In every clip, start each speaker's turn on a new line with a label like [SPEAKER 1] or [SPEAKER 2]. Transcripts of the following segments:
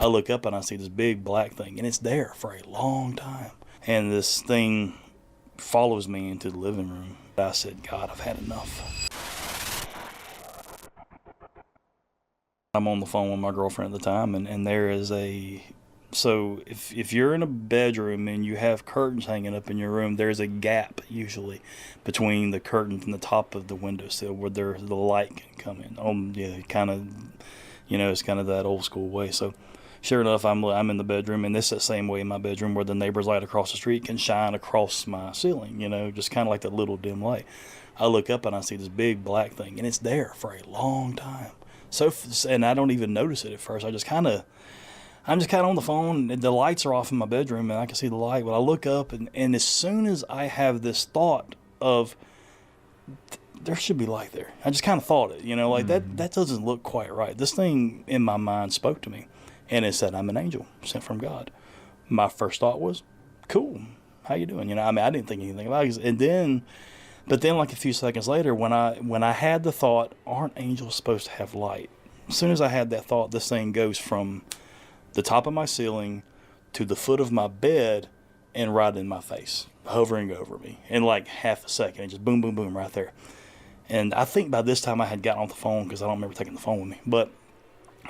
[SPEAKER 1] I look up and I see this big black thing, and it's there for a long time. And this thing follows me into the living room. I said, God, I've had enough. I'm on the phone with my girlfriend at the time, and there is so if you're in a bedroom and you have curtains hanging up in your room, there's a gap usually between the curtains and the top of the windowsill where the light can come in. Yeah, kind of, it's kind of that old school way. So sure enough, I'm in the bedroom, and this is the same way in my bedroom where the neighbor's light across the street can shine across my ceiling, just kind of like that little dim light. I look up and I see this big black thing, and it's there for a long time. And I don't even notice it at first. I'm just kind of on the phone, and the lights are off in my bedroom, and I can see the light. But I look up, and as soon as I have this thought of, there should be light there. I just kind of thought it, that doesn't look quite right. This thing in my mind spoke to me, and it said, I'm an angel sent from God. My first thought was, cool, how you doing? I didn't think anything about it. But then like a few seconds later, when I had the thought, aren't angels supposed to have light? As soon as I had that thought, this thing goes from the top of my ceiling to the foot of my bed and right in my face, hovering over me in like half a second, and just boom, boom, boom right there. And I think by this time I had gotten off the phone, because I don't remember taking the phone with me, but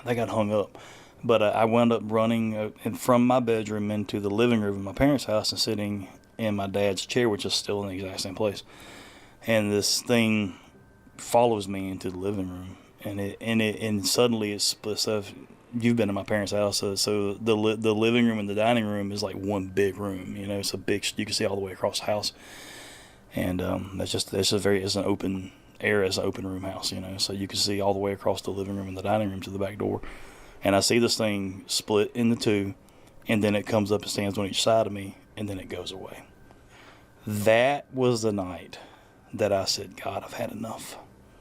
[SPEAKER 1] I got hung up. But I wound up running from my bedroom into the living room of my parents' house and sitting in my dad's chair, which is still in the exact same place. And this thing follows me into the living room, and suddenly it splits up. You've been in my parents' house, so the living room and the dining room is like one big room. It's a big. You can see all the way across the house, and it's an open air, it's an open room house. So you can see all the way across the living room and the dining room to the back door. And I see this thing split into two, and then it comes up and stands on each side of me, and then it goes away. That was the night that I said, God, I've had enough.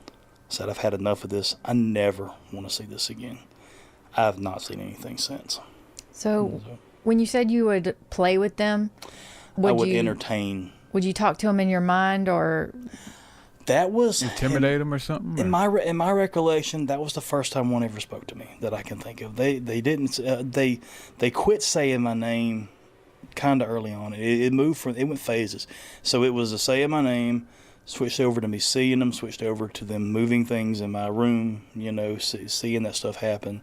[SPEAKER 1] I said, I've had enough of this. I never want to see this again. I have not seen anything since.
[SPEAKER 2] So when you said you would play with them,
[SPEAKER 1] I would entertain.
[SPEAKER 2] Would you talk to them in your mind, or? That was
[SPEAKER 3] intimidate them or something?
[SPEAKER 1] In my recollection, that was the first time one ever spoke to me that I can think of. They didn't. They quit saying my name kind of early on. It went phases. So it was a saying my name, switched over to me seeing them, switched over to them moving things in my room, seeing that stuff happen,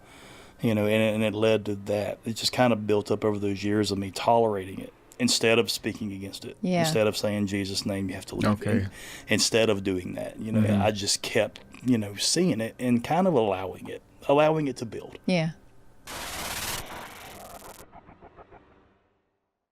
[SPEAKER 1] and it led to that. It just kind of built up over those years of me tolerating it instead of speaking against it.
[SPEAKER 2] Yeah.
[SPEAKER 1] Instead of saying, Jesus' name, you have to leave.
[SPEAKER 3] Okay.
[SPEAKER 1] Instead of doing that, I just kept, seeing it and kind of allowing it to build.
[SPEAKER 2] Yeah.